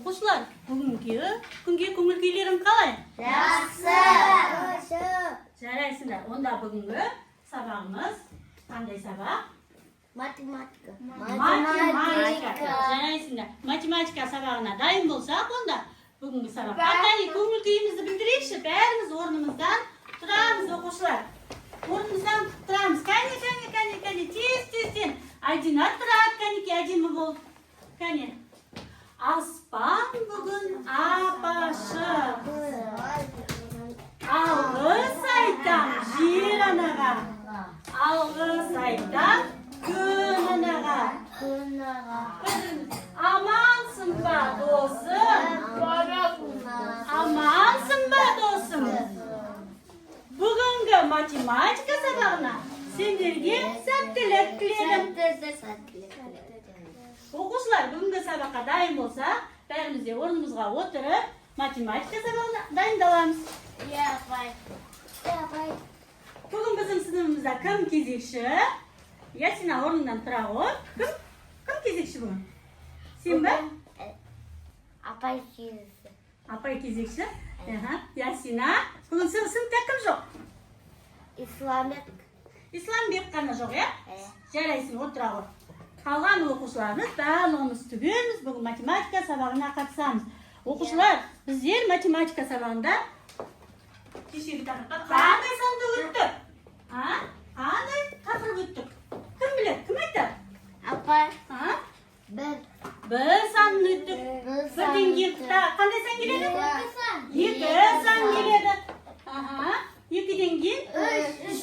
Оқушылар, бүгінгі күнге көңіл-күйлерің қалай? Жақсы. Жарайсыңдар. Онда бүгінгі сабағымыз қандай сабақ? Математика. Жарайсыңдар. Математика сабағына дайын болсақ, онда бүгінгі сабаққа көңіл-күйімізді білдірейікші. Бәріміз орнымыздан тұрамыз, оқушылар. Орнымыздан тұрамыз. Кәне, тез-тезден. Один attырады, кәнеке, әдемі болып. Кәне. Аспан бүгін ап-ашық. Алғыс айтам жер анаға. Алғыс айтам күн анаға. Амансың ба, досым? Амансың ба, досым? Бүгінгі математика сабағына сендерге сәттілік тіледім. Оқушылар, бүгінгі сабаққа дайын болса, бәріміз де орнымызға отырып, математика сабағына дайындаламыз. Бүгін біздің сыныбымызда кім кезекші? Ясина орныңнан тұра ғой. Кім кезекші бүгін? Сен бе? Апай кезекші. Апай кезекші? Ясина. Бүгін сыныпта кім жоқ? Исламбек қана жоқ, е? Жарайсың, отыра ғой. Қалған оқушыларымыз барлығымыз түгелміз бүгін математика сабағына қатысамыз. Оқушылар, біздер математика сабағында кешегі тақырыпқа қандай санды өттік? Қандай тақырып өттік? Кім біледі? Кім айтады? Апай. Бір санын өттік. Бірден кейін қандай сан келеді? Екі сан келеді. Екіден кейін үш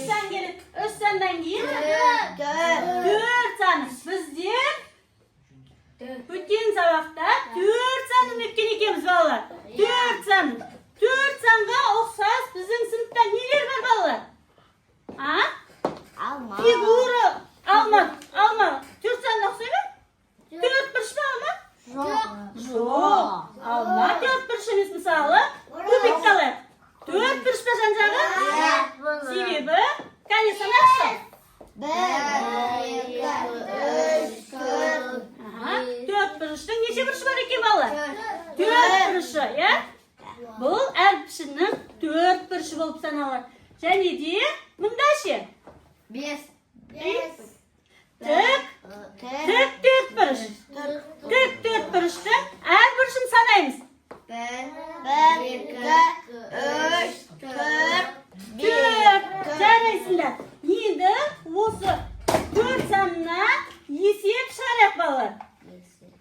сан келеді. Үш сандан кейін төрт саны. Біздер өткен сабақта төрт санын өткен екенбіз, балалар. Төрт санын. Төрт санға ұқсас біздің сыныпта нелер бар, балалар? Фигура. Алма. Төрт санына ұқсай ма? Төрт бұрыш па алма? Жоқ. Алма төрт бұрыш емес, мысалы. Көбек қалай? Төрт бұрыш па жан-жағы? Себебі, кәне санақшы. 1, 2, 3, 4. Төрт бұрыштың неше бұрышы бар екен, балалар? Төрт бұрышы, е? Бұл әрпішінің төрт бұрышы болып саналады. Және де мұнда ше? 5. Тік төрт бұрыш. Тік төрт бұрыштың әр бұрышын санаймыз. 1, 2, 3, 4, 5. Жарайсыңдар. Енді осы төрт санына есеп шығарайық, балалар.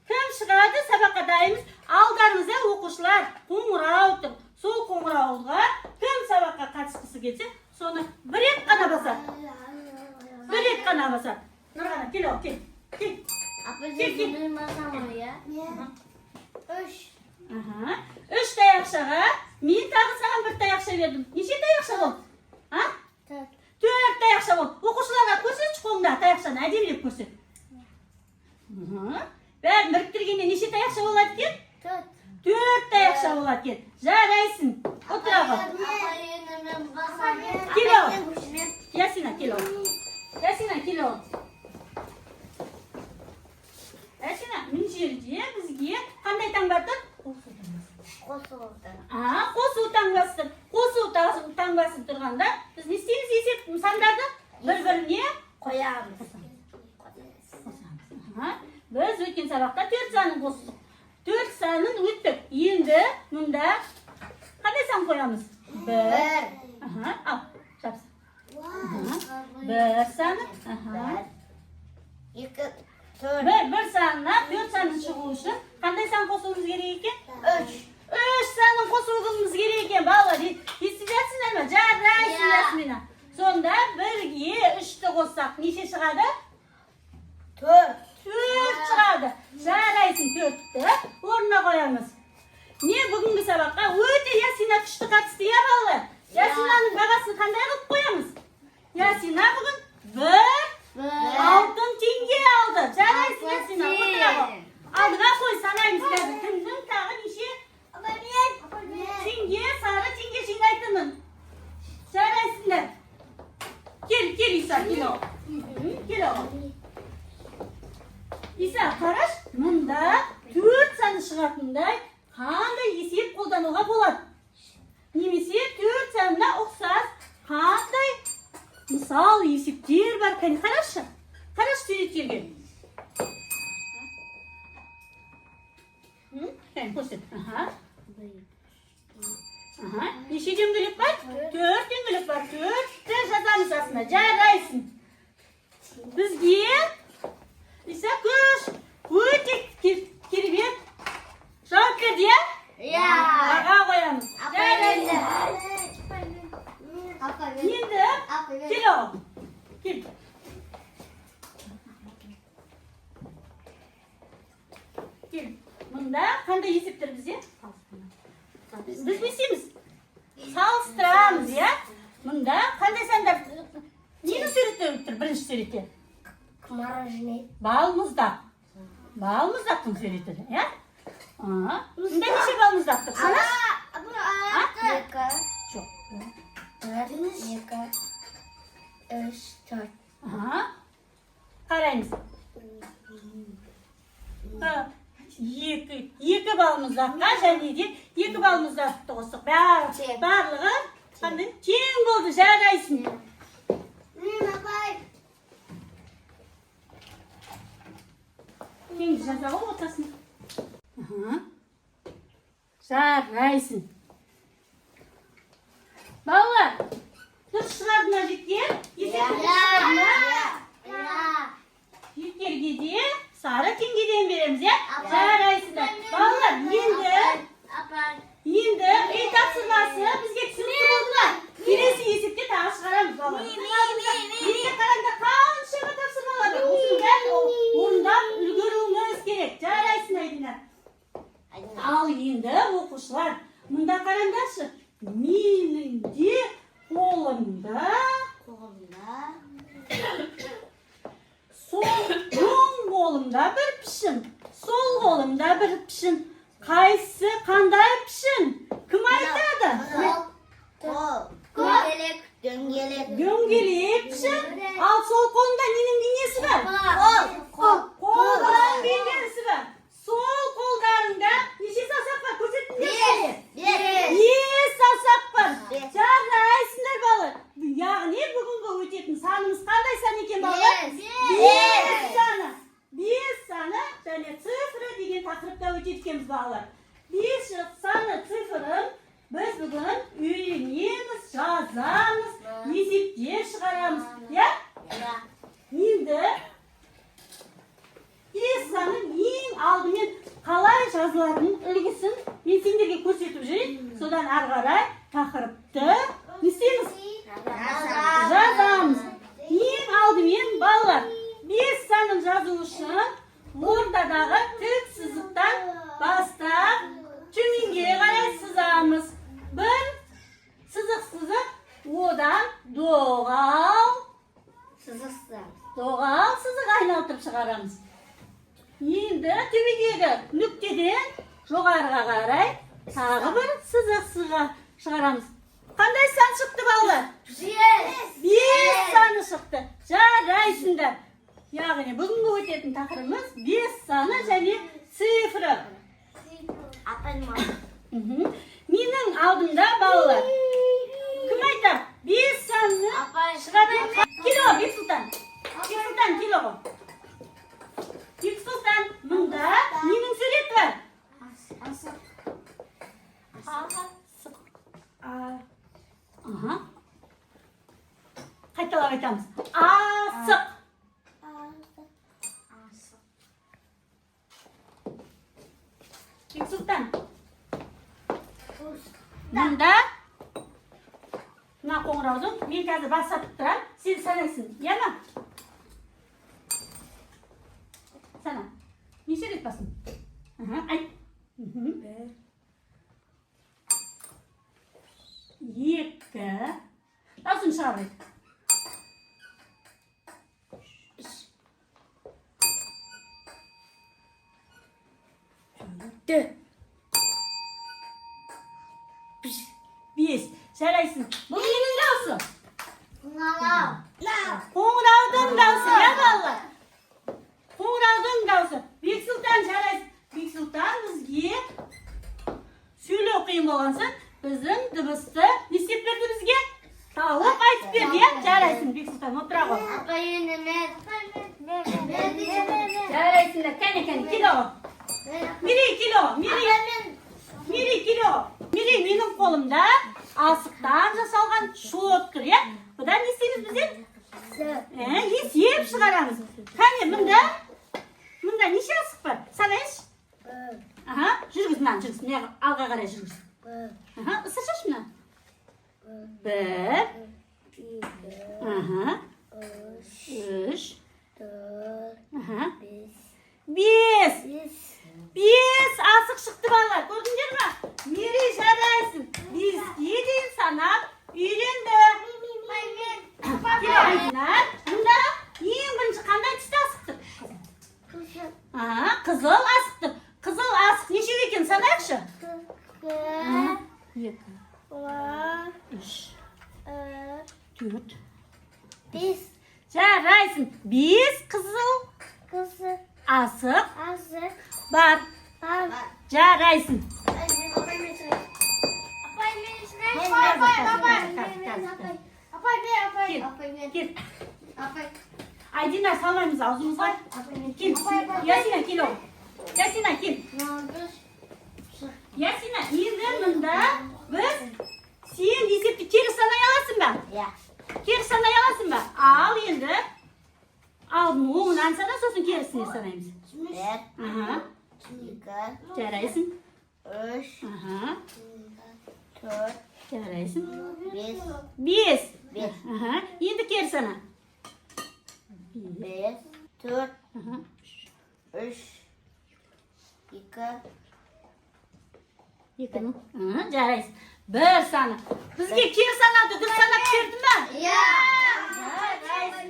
Кім шығады? Сабаққа дайынбыз. Алдарыңызда оқушылар қоңырау тұр. Сол қоңырауға кім сабаққа қатысқысы келсе, соны бір рет қана басады. Бір рет қана басады. Нұрғана, кел. Апа, мен басам ғой, е? 3. Үш таяқшаға мен тағы саған бір таяқша бердім. Неше таяқша болды? Төрт таяқша болды. Оқушыларға көрсетші қолыңда таяқшаны, әдемілеп көрсет. Бәрін біріктіргенде неше таяқша болады кен? Төрт таяқша болады кен. Жарайсың. Отыра ғой. Кел ол. Ясина, кел ол. Ясина, мін жерде бізге қандай таңба тұр? Қосу таңбасы тұр. Қосу таңбасы тұрғанда біз не істейміз? Есеп сандарды бір-біріне Қоямыз. Біз өткен сабақта төрт санын қостық. Төрт санын өттік. Енді мұнда қандай сан қоямыз? Бір. Ал, жапсын. Бір саны. 2, 4. Бір санына төрт санын шығу үшін қандай сан қосуымыз керек екен? 3 санын қосуымыз керек екен, балалар. Естіп жатсыңдар ма? Жарайсың, Ясмина. Сонда бірге үшті қоссақ неше шығады? 4 шығады. Жарайсың, төртті орнына қоямыз. Не бүгінгі сабаққа өте Ясина күшті қатысты, я, балалар? Ясинаның бағасын қандай қылып қоямыз? Ясина бүгін 1 алтын теңге алды. Жарайсың, Ясина, отыра ғой. Алдыға қой, санаймыз қазір. Кімнің тағы неше? Теңге, сары теңге жинайтынмын. Жарайсыңдар. Кел, Иса, кел ол. Иса, қараш, мұнда 4 сан sani шығатындай қандай есеп қолдануға болады? Немесе 4 санына ұқсас қандай мысал есептер бар? Кәне қарашы. Қарашы суреттерге. Кәне көрсет. Неше дөңгелек бар? 4 дөңгелек бар. 4-ті жазамыз астына. Жарайсың. Бізге Иса көш өте керемет жауап берді, иә? Иә. Аға қоямыз. Жарайсың. Енді кел оғым. Кел. Кел. Мұнда қандай есептер бізде? Біз не істейміз? Салыстырамыз, иә? Мұнда қандай сандар? Нені суреттер тұр бірінші суретте? Мороженое. Балмұздақ. Балмұздақтың суреті, иә? Мұнда неше балмұздақ тұр? Санас? Екі. Жоқ. Төрт. Екі. Үш. Төрт. Қараймыз. Екі балмұздаққа және де екі балмұздақты қостық. Барлығы қандай? Тең болды, жарайсың. Тең жаза ғой ортасын. Жарайсың. Балалар, дұрыс шығарды ма жеткен? Жеткерге де сары теңгеден береміз, иә? Жарайсыңдар. Балалар, енді үй тапсырмасы бізге түсінікті болды ма? Келесі есепте тағы шығарамыз, балалар. Енді қараңдар, қаншаға тапсырмалар бар. Осының бәрін орындап үлгеруіміз керек. Жарайсың, Айдина. Ал енді оқушылар, мұнда қараңдаршы. Менің де қолымда оң қолымда бір пішін, сол қолымда бір пішін. Қайсы қандай пішін? Кім айтады? Дөңгелек пішін. Ал сол қолында ненің бейнесі бар? Қолдарының бейнесі бар. Сол қолдарында неше саусақ бар? Көрсетіңдерші. 5 саусақ бар. Жарайсыңдар балалар. Яғни бүгінгі өтетін санымыз қандай сан екен балалар? 5 саны. 5 саны және цифры деген тақырыпта өтеткенбіз балалар. 5 саны цифрын біз бүгін үйренеміз, жазамыз, есептер шығарамыз. Я? Енді 5 санын ең алдымен қалай жазылатынын үлгісін мен сендерге көрсетіп жүрейін. Содан ары қарай тақырыпты не істейміз? Жазамыз. Ең алдымен балалар 5 санын жазу үшін ортадағы тік сызықтан бастап төменге қарай сызамыз. Бір сызық, одан доғал сызық айналтырып шығарамыз. Енді төбедегі нүктеден жоғарыға қарай тағы бір сызық шығарамыз. Қандай сан шықты балалар? 5 саны шықты. Жарайсыңдар. Яғни бүгінгі өтетін тақырыбымыз 5 саны және цифры. Менің алдымда балалар. Кім айтар? 5 санны шығарайын. Кело, Бексұлтан. Бексұлтан, кело ғой. Бексұлтан, мұнда ненің сурет бар? Асық. Қайталап айтамыз. Асық. Бексұлтан. Мұнда мына қоңыраудың мен қазір басатып тұрам, сен санайсың, иә ма? Сана. Неше рет басың? Айт. 2. Даусын шығарайық. 5. Жарайсың. Бұл ненің дауысы? Қоңыраудың дауысы, иә балалар? Қоңыраудың дауысы. Бексұлтан жарайсың. Бексұлтан бізге Bizge söylöw kıyın bolgansa bizim dыбысты ne istep berdi bizge? Taup aytып berdi ya. Jaraysin Beksultan otura gol. Apa yine Jaraysin kene kilo. Miri kilo. Miri mening qo'limda asıqdan jasalgan şottur ya. Budan ne isteymiz biz? Yesep çıkaramiz. Qani bunda necha asıq bor? Sanayış? Aha, жүргіз мынаны жүргіз. Мына алға қарай жүргіз. Aha, ысыршаш мына. 1 Aha. 3 Aha. 5 asık çıktı bana. Gördünüz mü? Miri jaraysin. Biz 7 sanap үйренді. Bunda ең бірінші қандай түсті асықтыр? Қызыл асықтыр. Қызыл asık нешеу екен санайықшы? 2 3 4 5 Жарайсың. 5 қызыл asık бар. Жарайсың. Кел. Айдина салмаймыз аузымызға. Кел. Ясина кел. Ясина кел. Ясина, енді мында біз сен есепті кері санай аласың ба? Кері санай аласың ба? Ал енді алдын оңынан сана, сосын керісіне санаймыз. 1 Жарайсың. 3 4 Жарайсың. 5 5 Енді кері сана. 5 4 3 2 Жарайсың. Бір саны. Бізге кері санауды дұрыс санап берді ма? Жарайсың.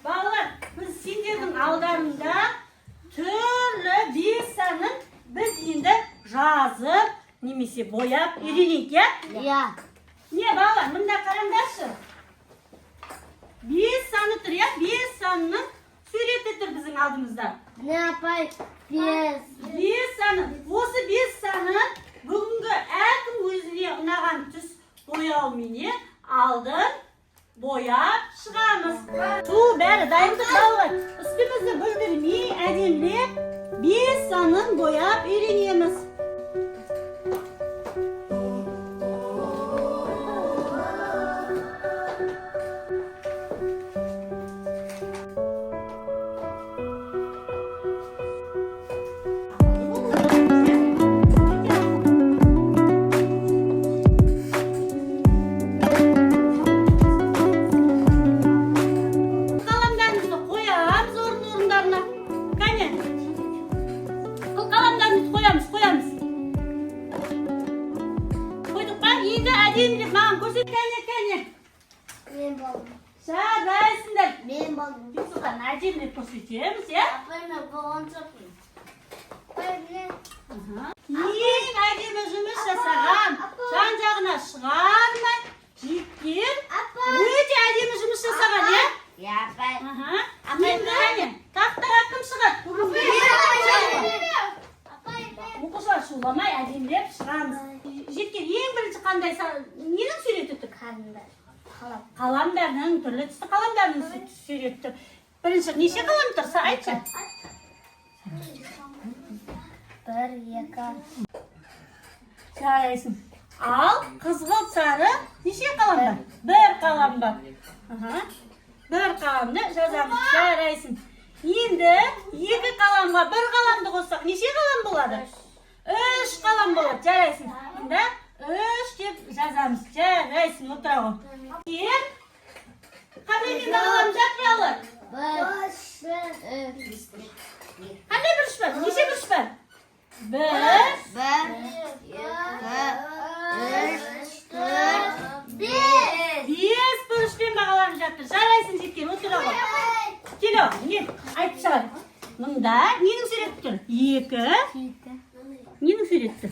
Балалар, біз сендердің алдарында түрлі 5 санын біз енді жазып, немесе бояп үйренейік, я? Не, балалар, мында қараңдаршы. 5 саны тұр, я? 5 санының суреті тұр біздің алдымызда. 5 саны. Осы 5 санын бүгінгі әркім өзіне ұнаған түс бояуменен алдын бояп шығамыз. Су бәрі дайындық балалар. Үстімізді бүлдірмей әдемілеп 5 санын бояп үйренеміз. Әдемілеп маған көрсет, кәне. Жарайсыңдар. Бексұлтан, әдемілеп көрсетеміз, я? Ең әдемі жұмыс жасаған, жан-жағына шығармай, жеккен, өте әдемі жұмыс жасаған, я? Енді әне, тақтаға кім шығады? Оқушылар шуламай әдемілеп шығамыз. Жеткен ең бірінші қандай ненің суреті тұр? Қаламдардың, түрлі түсті қаламдардың суреті тұр. Бірінші неше қалам тұр? Айтшы. 1 2 Жарайсың. Ал қызғылт сары неше қалам бар? 1 қалам бар. 1 қаламды жазамыз. Жарайсың. Енді 2 қаламға 1 қаламды қоссақ неше қалам болады? 3 қалам болады. Жарайсың. Енді 3 деп жазамыз. Жарайсың. Отыра ғой. Кел. Қандай мен қалам жатыралы? Қандай бұрыш бар? Неше бұрыш бар? 1 1 2 3 4 5 5 бұрышпен бағаланып жатыр. Жарайсың жеткен. Отыра ғой. Кело, не? Айтып шығар. Мұнда ненің суреті тұр? 2 Ненің суреті тұр?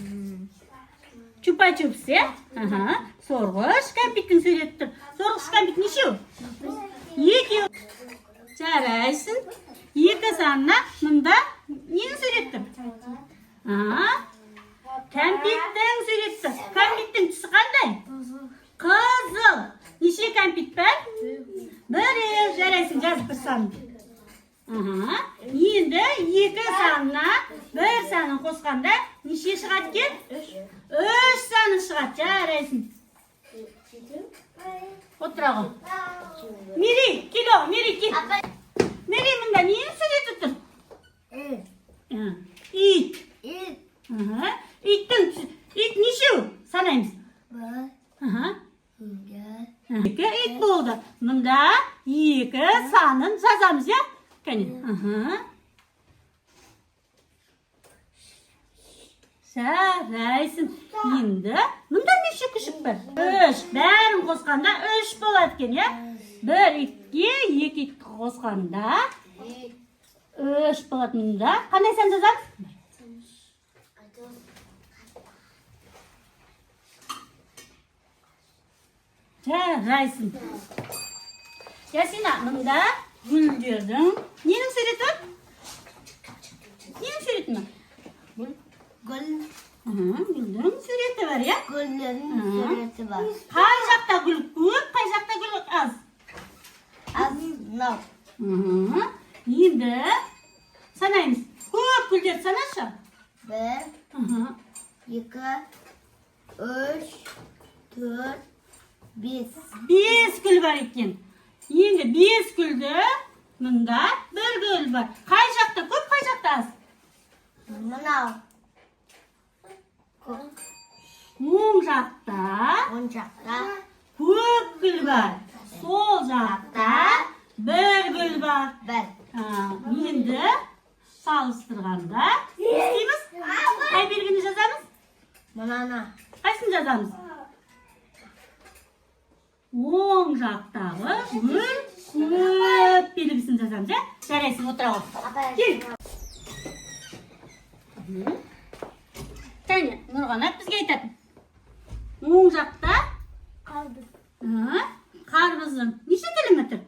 Чупа-чупс, е? Сорғыш кәмпиттің суреті тұр. Сорғыш кәмпит нешеу? 2 Жарайсың. 2 санына мұнда ненің суреті тұр? Кәмпиттің суреті. Кәмпиттің түсі қандай? Қызыл. Неше кәмпит бар? Бір, жарайсың, жазып бір санды. Енді 2 санына 1 санын қосқанда неше шығады кен? 3 саны шығады, жарайсың. Отыра ғой. Мери, кело, Мери, кел. Мери, мұнда ненің суреті тұр? Ит. Ит нешеу? Санаймыз. 2 ит болды. Мұнда 2 санын жазамыз, я? Кәне. Жарайсың. Енді мұнда неше күшік бар? 3. Бәрін қосқанда 3 болады кен, я? 1 итке 2 итті қосқанда 3 болады мұнда. Қандай сан жазамыз? Жарайсың. Ясина, мұнда гүлдердің ненің суреті? Ненің суреті ме? Гүлдің суреті бар, я? Güllerin sureti var. Қай жақта гүл көп, қай жақта гүл аз? Az, no. Енді санаймыз. Көп гүлдерді санашы. 1, 2, 3, 4, 5. 5 gül var eкен. Енді 5 gülді мұнда 1 gül бар. Қай жақта көп, қай жақта аз? Mınav. Оң жақта Oyuncakta. көп gül бар. Сол жақта 1 gül бар. 1. Енді салыстырғанда не істейміз? Қай белгіні жазамыз? Mınana. Қайсын жазамыз? Оң жақтағы гүл көп белгісін жазамыз, ja? Жарайсың, отыра ғой. Кел. Кәне, Нұрғанат бізге айтатын. Оң жақта қарбыздың неше тілімі тұр?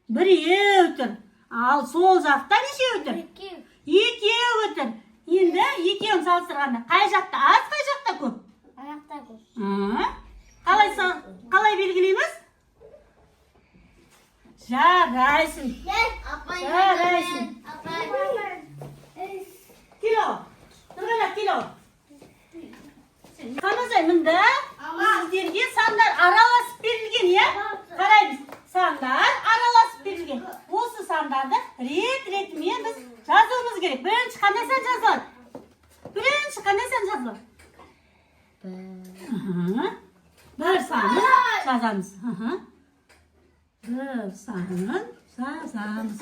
1 тұр. Ал сол жақта неше тұр? 2 тұр. Енді 2-ін салыстырғанда қай жақта аз, қай жақта көп? Ayakta koş. Қалай белгілейміз? Жарайсың. Жарайсың. Кило. Нұрғанат, кило. Қамазай, мұнда сіздерге сандар араласып берілген, я? Қараймыз. Сандар араласып берілген. Осы сандарды рет-ретімен біз жазуымыз керек. Бірінші қандай сан жазылады? Бірінші қандай сан жазылады? 1 санын жазамыз. 1 санын жазамыз.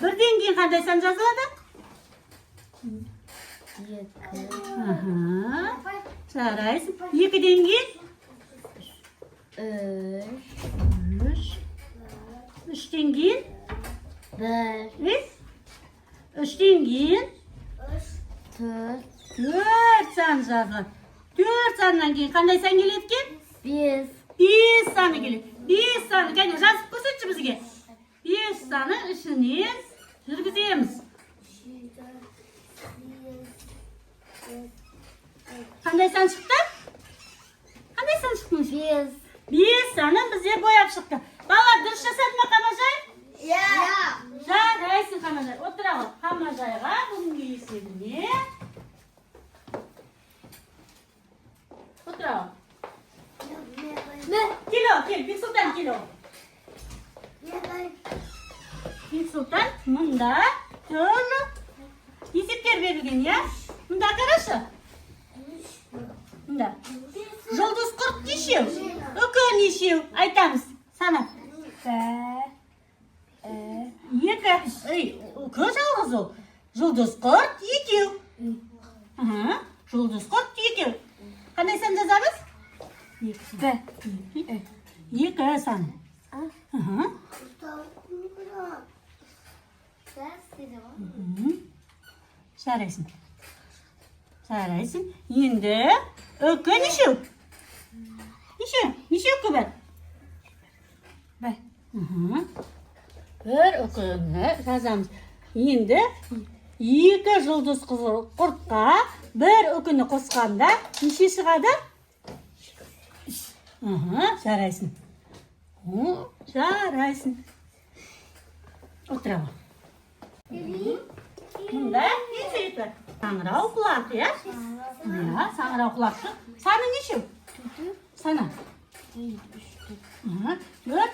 Бірден кейін қандай сан жазылады? 2. Жарайсың. 2-ден кейін 3. 3-тен кейін 1. 3-тен кейін 4. 4 сан жазылады. 4 саннан кейін қандай сан келеді екен? 5. 5 саны келеді. 5 саны, кәне жазып көрсетші бізге. 5 саны ішінен жүргіземіз. Қандай сан шықты? Қандай сан шықты? 5. 5 санын біздер бояп шықты. Балалар дұрыс жасады ма Қамажай? Жарайсың Қамажай. Отыра ғой. Қамажайға бүгінгі есебіне. Отыра ғой. Кило, кел, Бексұлтан, кило. Бексұлтан, мұнда түрлі есептер берілген, я? Мұнда қарашы. Мұнда. Жұлдыз құрт нешеу? Үкі нешеу? Айтамыз. Санап. 2. Үкі жалғыз ол. Жұлдыз құрт 2. Жұлдыз құрт 2. Қандай сан жазамыз? 2 сан. Жарайсың. Жарайсың. Енді үкі нешеу? Неше үкі бар? Бір үкіні жазамыз. Енді 2 жұлдыз құртқа 1 үкіні қосқанда неше шығады? Жарайсың. Жарайсың. Отыра ғой. Мұнда не сурет бар? Саңырау құлақ, иә? Саңырау құлақты. Саны неше? Сана. 4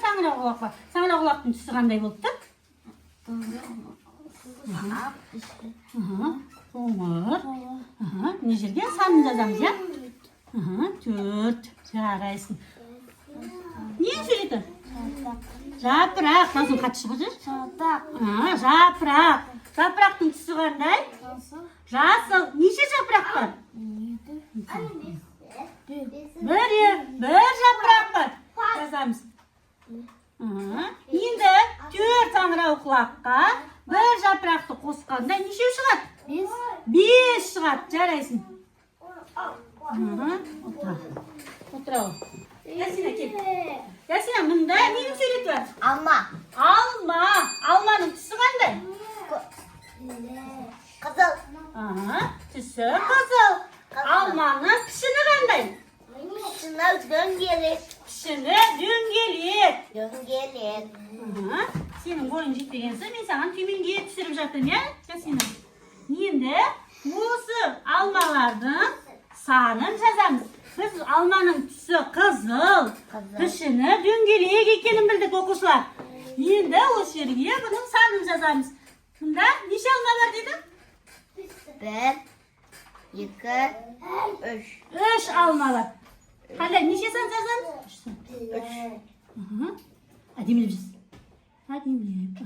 саңырау құлақ бар. Саңырау құлақтың түсі қандай болыпты? Қоңыр. Не жерге санын жазамыз, иә? 4. Жарайсың. Не суреті? Жапырақ. Даусын қатты шығып жүр? Жапырақ. Жапырақтың түсі қандай? Жасыл. Неше жапырақ бар? 1 жапырақ бар. Жазамыз. Енді 4 саңырау құлаққа 1 жапырақты қосқанда неше шығады? 5 шығады. Жарайсың. Отыра ғой. Ясина кел. Ясина, мұнда ненің суреті бар? Алма. Алма. Алманың түсі қандай? Қызыл. Түсі қызыл. Алманың пішіні қандай? Пішіні дөңгелек. Пішіні дөңгелек. Дөңгелек. Сенің бойың жетпегенсің, мен саған төменге түсіріп жатырмын, иә? Ясина. Енді осы алмалардың санын жазамыз. Біз алманың түсі қызыл, пішіні дөңгелек екенін білдік, оқушылар. Енді осы жерге бұның санын жазамыз. Мұнда неше алма бар дедім? 1, 2, 3. 3 алма бар. Қандай, неше сан жазамыз? 3. Әдемілеп жаз. Әдемілеп.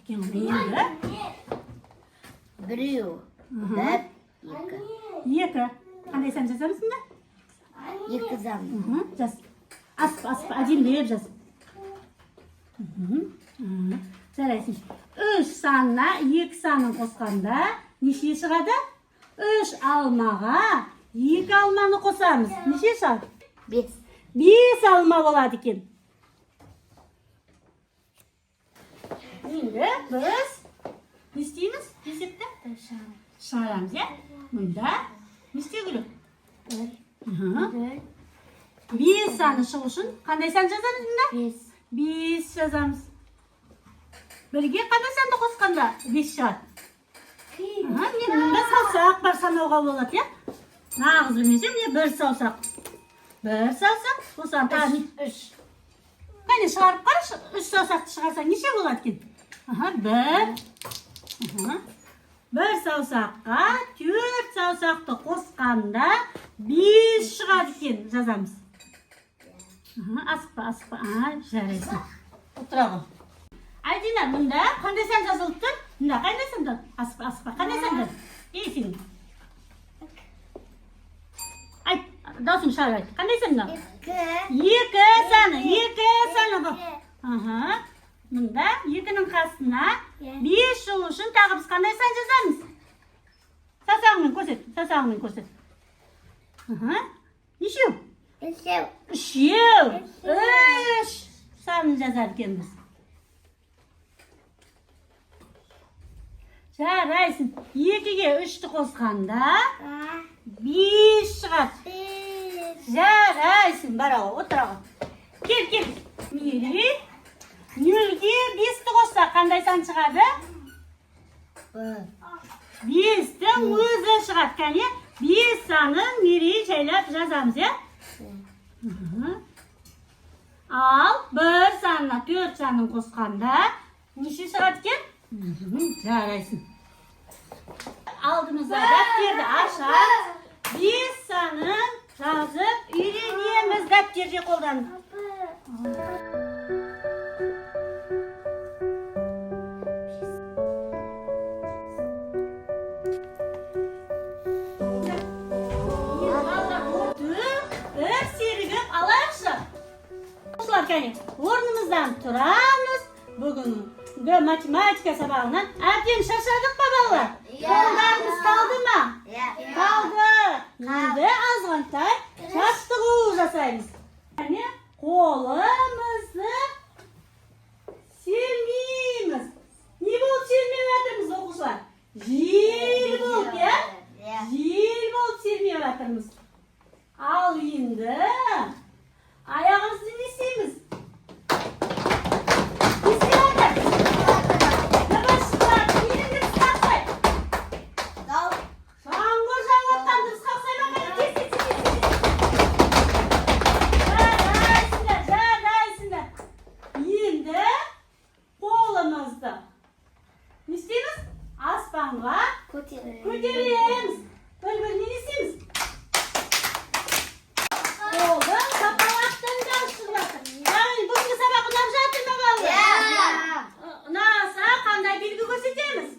Енді? Біреу. 1, 2. Қандай сан жазамыз мұнда? 2 зам. Жаз. Асып, әдемілеп жаз. Жарайсың. 3 санына 2 санын қосқанда неше шығады? 3 алмаға 2 алманы қосамыз. Неше шығады? 5. 5 алма болады екен. Енді біз не істейміз? Есепті? Шығарамыз, иә? Мұнда не істеу керек? 5 саны шығу үшін қандай сан жазамыз мұнда? 5. 5 жазамыз. Бірге қандай санды қосқанда 5 шығады? Мен мұнда саусақ бар санауға болады, иә? Нағыз білмесем, не бір саусақ. Бір саусақ, осыған тағы 3. Қане шығарып қарашы, 3 саусақты шығарсаң неше болады екен? 1. Бір саусаққа 4 саусақты қосқанда 5 шығады екен, жазамыз. Асықпа. Жарайсың. Отыра ғой. Айдина, мұнда қандай сан жазылып тұр? Мұнда қандай санды? Асықпа. Қандай санды? Сен. Айт, даусың шығар айт. Қандай санды? 2 саны. 2 саны бұл. Мұнда 2-нің қасына 5 шығу үшін тағы біз қандай сан жазамыз? Саусағыңмен көрсет. Нешеу? 3. 3 санын жазар екенбіз. Жарайсың. 2-ге 3-ті қосқанда 5 шығады. Жарайсың. Барау, отыра ғой. Кел. Мері. 0-ге 5-ті қосса қандай сан шығады? 5-тің өзі шығады. Кәне 5 санын Мері жайлап жазамыз, е? Ал 1 санына 4 санын қосқанда неше шығады кен? Жарайсың. Алдымызда дәптерді ашамыз. 5 санын жазып үйренеміз дәптерде қолданып. Бір серігіп алайықшы. Орнымыздан тұрамыз. Бүгінгі математика сабағынан әбден шаршадық па балалар? Қолдарымыз қалды ма? Қалды. Енді азғантай жаттығу жасаймыз. Қолымызды сермейміз. Не болып сермеп жатырмыз, оқушылар? Ko'taramiz. Bir-birini esimiz. Oldu. Sabah vaqtdan çalıştırmasın. Yani bugünkü sabah ulan жатырмы балалар? Nasa qanday belgi ko'rsatamiz?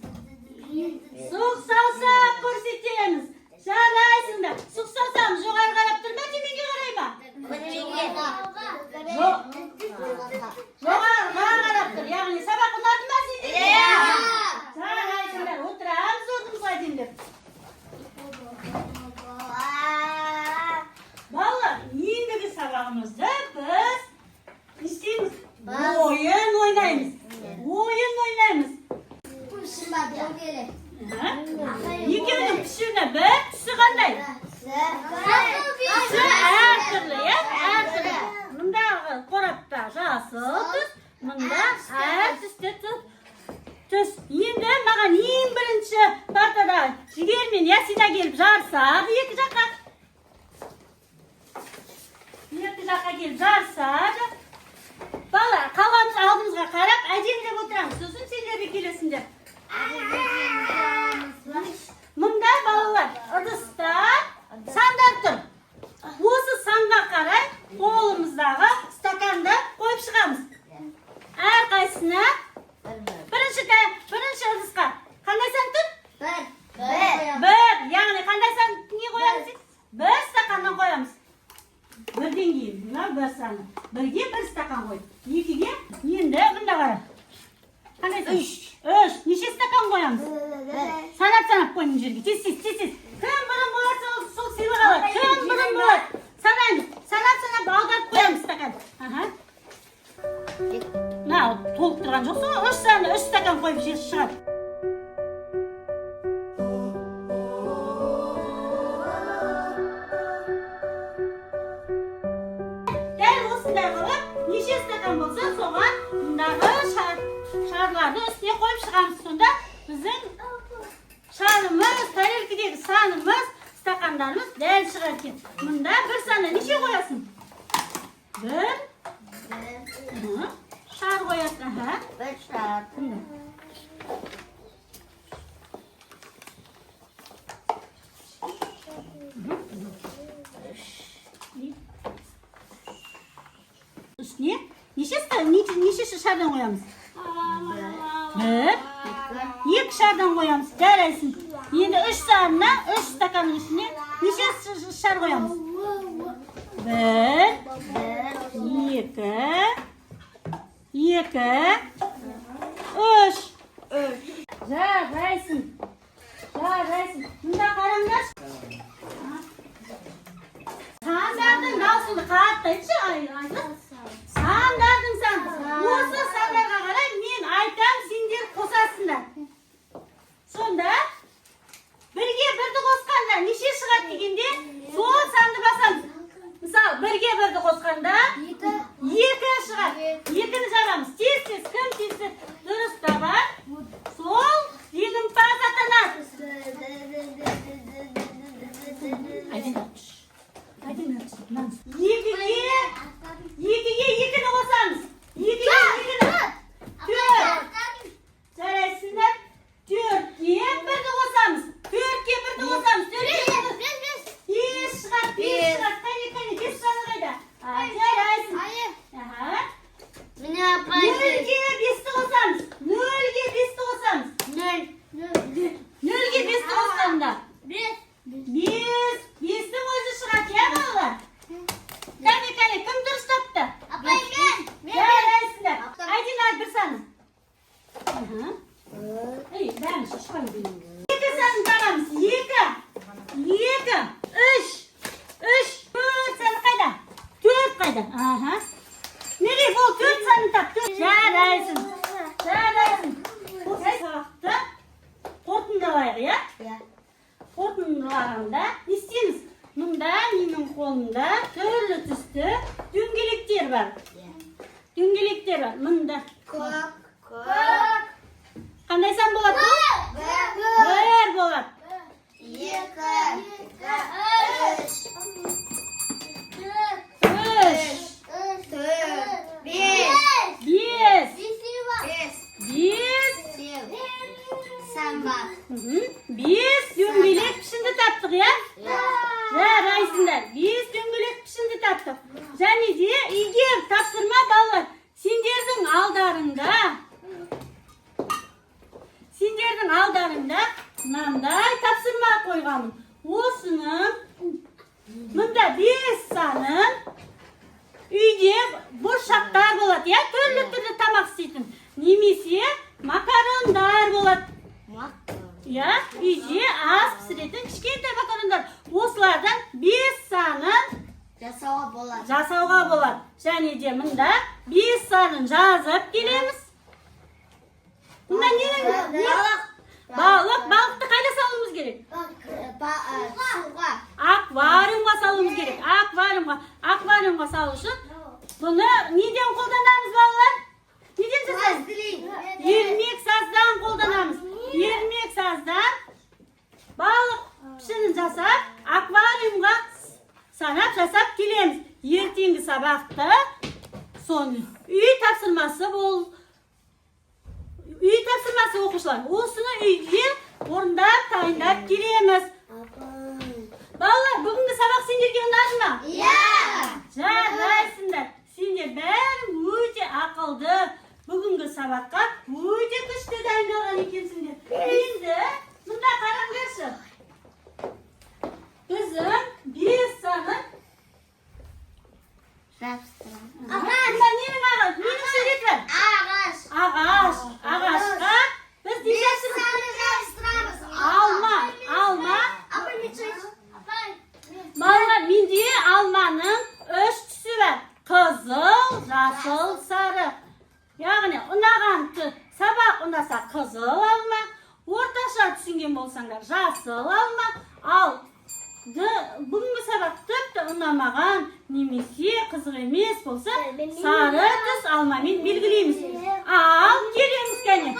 Suq salsaq ko'rsatamiz. Jaraysinlar. Suq salsamiz jo'g'ari qarab turma, temenga qarayma. Jo'g'ari qarab tur. Ya'ni sabah ulanmasin deb. Jaraysinlar. O'tiramiz o'rnimizga deb. Vallahi endigi sabahimizda biz istaymiz. O'yin o'ynaymiz. O'yin o'ynaymiz. Ikkovini pishirdi bir, tusi qanday? Tusi har turli, har turli. Bunda qorabda jasıl tuz, bunda har tusda tuz. Endi mаған eng birinchi partada jigar men Yasina kelib jarsa, ikki yoqqa kelib jarsa, bala qolganimiz oldimizga qarab ajemlab o'tiramiz. So'zim senlarga kelasin deb. Bunda balalar idisda sandar tur. O'zi sanga qaray qo'limizdagi stakanda qo'yib chiqamiz. Har qaysini birinchi idisqa qanday san tur? Bir. Ya'ni qanday sanga qo'yamiz? Bir stakandan qo'yamiz. Birdan keyin bular bir sani. Birga bir stakan qo'y. Ikkiga endi bunda qara. Qanday? 3. Necha stakan qo'yamiz? Sanab qo'ying yerga. Tez. Kim bilan bo'lsa suv silib oladi. Kim bilan bo'ladi? Sanab ag'darib qo'yamiz stakan. Na, to'lib turgan jo'qsa, 3 stakan qo'yib chiqadi. Necha stakan bo'lsa, so'g'an bundaqa sharlarni ustiga qo'yib chiqamiz. Shunda bizning sharimiz, tarelkadagi sanimiz, stakanlarimiz dal chiqar ekan. Bunda bir sana necha qo'yasin? Bir. Shar qo'yasan, ha? Bir shar. Bunda. Üstüne necha shardan qo'yamiz? Bir. Ikki shardan qo'yamiz. Jaraysin. Endi 3 sarni 3 stakanning ichine necha shar qo'yamiz? 1 2 3. Jaraysin. Bunda qaranglar. Sandardın dalsını qarataychi, ayni. Sandardın sen. O'zi sandarga qarab men aytam, senlar qo'sasizlar. Sonda birga birni qo'sqanda necha chiqadi deganda, so'l sanni basamiz. Misol, birga birni qo'sqanda 2 chiqadi. 2ni jaramiz. Tez kim tez durust tabar. So'l yig'impas atanadi. Ikiga ikini qo'samiz. Ikiga ikini. 4. Jaraysinlar. 4ga birni qo'samiz. 4ga birni qo'samiz. 4ga 5 chiqadi. Qani 5 soni qayda? Jaraysin. Meni apaysiz. 0ga 5ni qo'samiz. 0ga 5ni qo'samiz. 0ga 5ni qo'sganda 5'ni o'zi chiqadi ya bolalar. Qani kim durust topdi? Apay men. Jaraysinlar. Aytinglar bir sani. Ey, ben şişman değilim. 2 sani taramiz. 2 3 4 sani qayda? 4 qayda? Nereye bu 4 sani topdi? Jaraysin. Bu vaqtda qo'rqindalayıq ya. Qo'rqindalaganda istaymiz. Bunda mening qo'limda turli tusda do'ngeliklar bor. Bunda Ko'k. qanday san bo'ladi? Bir bo'ladi. 2 3 5 Sen bak. 5 Sınıflarında mınday tapsırma koyganmın. Osının mında 5 sanın uyde boşaklar bolat ya, türlü tamak isteydim. Немесе makaronlar bolat. Ya, uyde az pişirетін kişkentay makaronlar. Oslardan 5 sanın жасауға болады. Және де мында 5 санын жазып келеміз. Мында ненің? Балықты қайда салуымыз керек? Аквариумға салуымыз керек. Аквариумға салу үшін бұны неден қолданамыз, балалар? Неден жасаймыз? Ермек саздан қолданамыз. Ермек саздан балық пішінін жасап, аквариумға санап жасап келеміз. Ертеңгі сабақты соны үй тапсырмасы оқушылар. Осыны үйде орындап, дайындап келеміз. Балалар, бүгінгі сабақ сендерге ұнады ма? Иә! Жарайсыңдар. Сендер бәрі өте ақылды. Бүгінгі сабаққа өте күшті дайындалған екенсіңдер. Енді мында қараңдаршы. Біздің 5 санын мында ненің ағаш? Ненің сурет бар? Ағашқа біз не жабыстырамыз? Алма. Балалар, менде алманың 3 түсі бар. Қызыл, жасыл, сары. Яғни ұнаған сабақ ұнаса қызыл алма, орташа түсінген болсаңдар жасыл алма, ал бүгінгі сабақ тіпті ұнамаған немесе қызық емес болса сары түс алмамен белгілейміз. Ал келеміз кәне.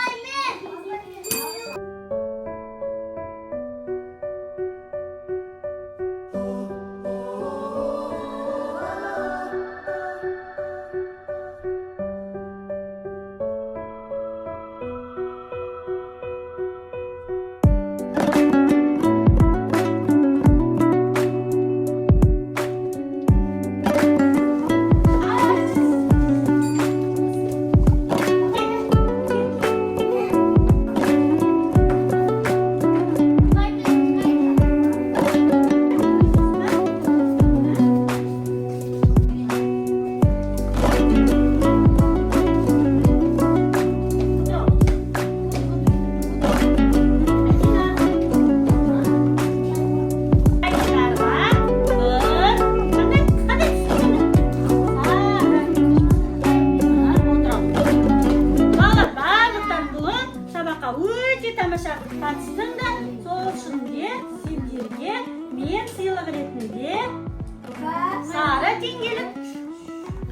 Сары теңгелік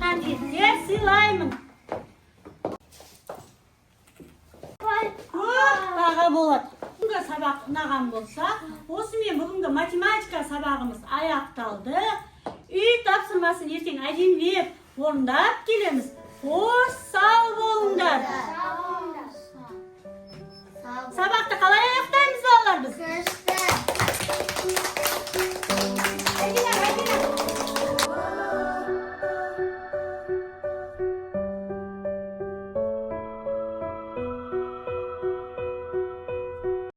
конфеттер сыйлаймын. Баға болады. Бүгінгі сабақ ұнаған болса, осымен бүгінгі математика сабағымыз аяқталды. Үй тапсырмасын ертең әдемілеп орындап келеміз. Қош сау болыңдар.